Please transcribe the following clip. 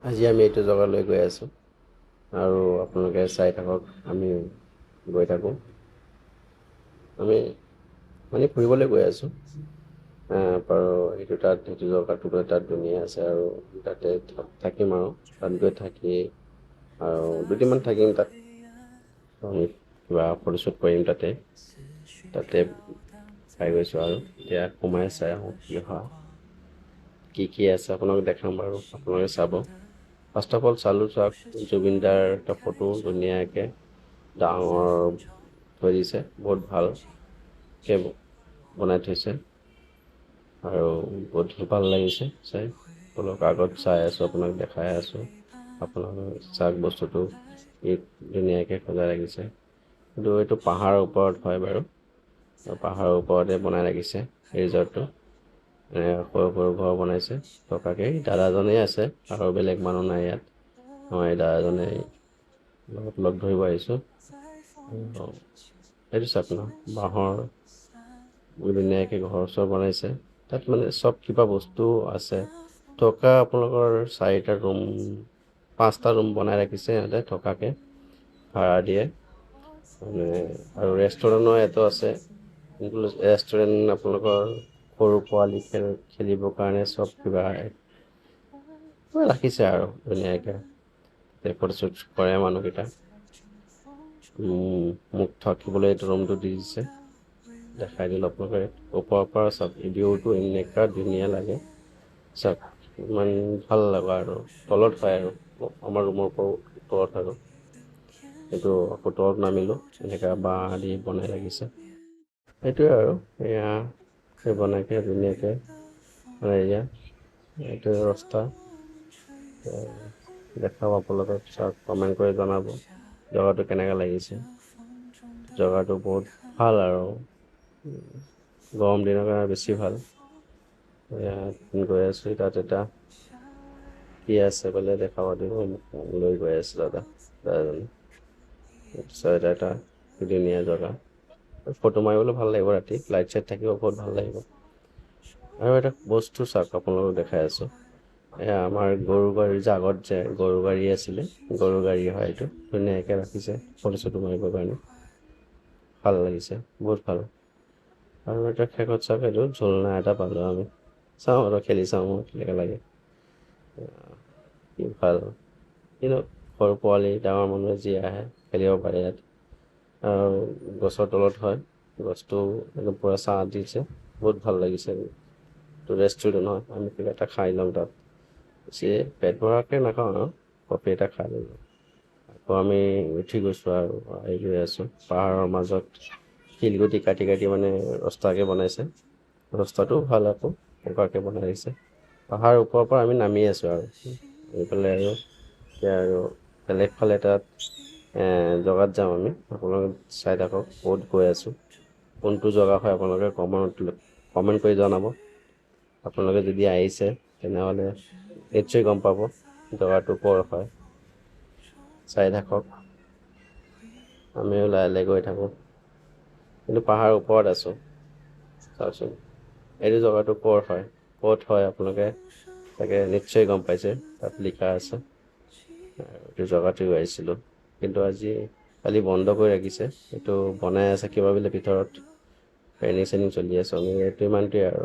আজি আমি এইটো জেগালৈ গৈ আছোঁ আৰু আপোনালোকে চাই থাকক আমি গৈ থাকোঁ আমি মানে ফুৰিবলৈ গৈ আছোঁ বাৰু সেইটো জেগাটো তাত ধুনীয়া আছে আৰু তাতে থাকিম আৰু তাত গৈ থাকি আৰু দুদিনমান থাকিম তাত আমি কিবা ফটোশ্বুট কৰিম তাতে পাই গৈছোঁ আৰু এতিয়া সোমাই চাই আহোঁ কি আছে আপোনালোক দেখাম বাৰু আপোনালোকে চাব ফাৰ্ষ্ট অফ অল চালোঁ চাওক জুবিনদাৰ এটা ফটো ধুনীয়াকৈ ডাঙৰ থৈ দিছে বহুত ভালকৈ বনাই থৈছে আৰু বহুত ভাল লাগিছে চাই আপোনালোক আগত চাই আছোঁ আপোনাক দেখাই আছোঁ আপোনালোকে চাওক বস্তুটো কি ধুনীয়াকৈ সজাই ৰাখিছে কিন্তু এইটো পাহাৰৰ ওপৰত হয় বাৰু পাহাৰৰ ওপৰতে বনাই ৰাখিছে ৰিজৰ্টটো সৰু সৰু ঘৰ বনাইছে থকাকৈ দাদাজনেই আছে আৰু বেলেগ মানুহ নাই ইয়াত আমাৰ এই দাদাজনে লগত লগ ধৰিব আহিছোঁ এইটো চাওক ন বাঁহৰ ধুনীয়াকৈ ঘৰ চৰ বনাইছে তাত মানে চব কিবা বস্তু আছে থকা আপোনালোকৰ 4টা ৰুম 5টা ৰুম বনাই ৰাখিছে সিহঁতে থকাকৈ ভাড়া দিয়ে মানে আৰু ৰেষ্টুৰেণ্টো ইয়াতো আছে ৰেষ্টুৰেণ্ট আপোনালোকৰ সৰু পোৱালি খেলিবৰ কাৰণে চব কিবা ৰাখিছে আৰু ধুনীয়াকৈ ফটোশ্বুট কৰে মানুহকেইটা মোক থাকিবলৈ এইটো ৰুমটো দি দিছে দেখাই দিলোঁ আপোনালোকে ওপৰৰ পৰা চাওক ভিডিঅ'টো এনেকুৱা ধুনীয়া লাগে চাওক ইমান ভাল লগা আৰু তলত পায় আৰু আমাৰ ৰুমৰ পৰা তলত আৰু এইটো আকৌ তলত নামিলোঁ এনেকুৱা বাঁহ দি বনাই ৰাখিছে সেইটোৱে আৰু এয়া বনাইকৈ ধুনীয়াকৈ এয়া এইটোৱে ৰাস্তা দেখাব আপোনালোকক চাওক কমেণ্ট কৰি জনাব জেগাটো কেনেকৈ লাগিছে জেগাটো বহুত ভাল আৰু গৰম দিনৰ কাৰণে বেছি ভাল গৈ আছোঁ তাত এটা কি আছে বোলে দেখাব দিব লৈ গৈ আছে দাদাজনে তাৰপিছত এটা ধুনীয়া জেগা ফটো মাৰিবলৈ ভাল লাগিব ৰাতি লাইট চাইট থাকিব বহুত ভাল লাগিব আৰু এটা বস্তু চাওক আপোনালোকক দেখাই আছোঁ এয়া আমাৰ গৰু গাড়ী যে আগত যে গৰু গাড়ী আছিলে গৰু গাড়ী হয় এইটো ধুনীয়াকৈ ৰাখিছে ফটো চটো মাৰিবৰ কাৰণে ভাল লাগিছে বহুত ভাল আৰু এটা শেষত চাওক এইটো ঝুলনা এটা পালোঁ আমি চাওঁ আৰু খেলি চাওঁ মোৰ কেনেকৈ লাগে কি ভাল কিন্তু সৰু পোৱালি ডাঙৰ মানুহে যি আহে খেলিব পাৰে ইয়াত আৰু গছৰ তলত হয় গছটো একদম পূৰা ছাঁ দিছে বহুত ভাল লাগিছে এইটো ৰেষ্টুৰেণ্ট হয় আমি কিবা এটা খাই লওঁ তাত বেছি পেট ভৰাকৈ নাখাওঁ আৰু কফি এটা খাই ল'লোঁ আকৌ আমি উঠি গৈছোঁ আৰু আহি গৈ আছোঁ পাহাৰৰ মাজত শিলগুটি কাটি কাটি মানে ৰাস্তাকৈ বনাইছে ৰাস্তাটো ভাল আকৌ পকাকৈ বনাই দিছে পাহাৰৰ ওপৰৰ পৰা আমি নামি আছোঁ আৰু এইফালে আৰু এতিয়া আৰু বেলেগ ফালে তাত জেগাত যাম আমি আপোনালোকে চাই থাকক বহুত গৈ আছোঁ কোনটো জেগা হয় আপোনালোকে কমেণ্ট কৰি জনাব আপোনালোকে যদি আহিছে তেনেহ'লে নিশ্চয় গম পাব জেগাটো ক'ৰ হয় চাই থাকক আমিও লাহে লাহে গৈ থাকোঁ কিন্তু পাহাৰৰ ওপৰত আছোঁ চাওকচোন এইটো জেগাটো ক'ত হয় আপোনালোকে তাকে নিশ্চয় গম পাইছে তাত লিখা আছে এইটো জেগাতে আহিছিলোঁ কিন্তু আজি কালি বন্ধ কৰি ৰাখিছে এইটো বনাই আছে কিবা বোলে ভিতৰত ট্ৰেইনিং চেইনিং চলি আছে আমি এইটো ইমানটোৱে আৰু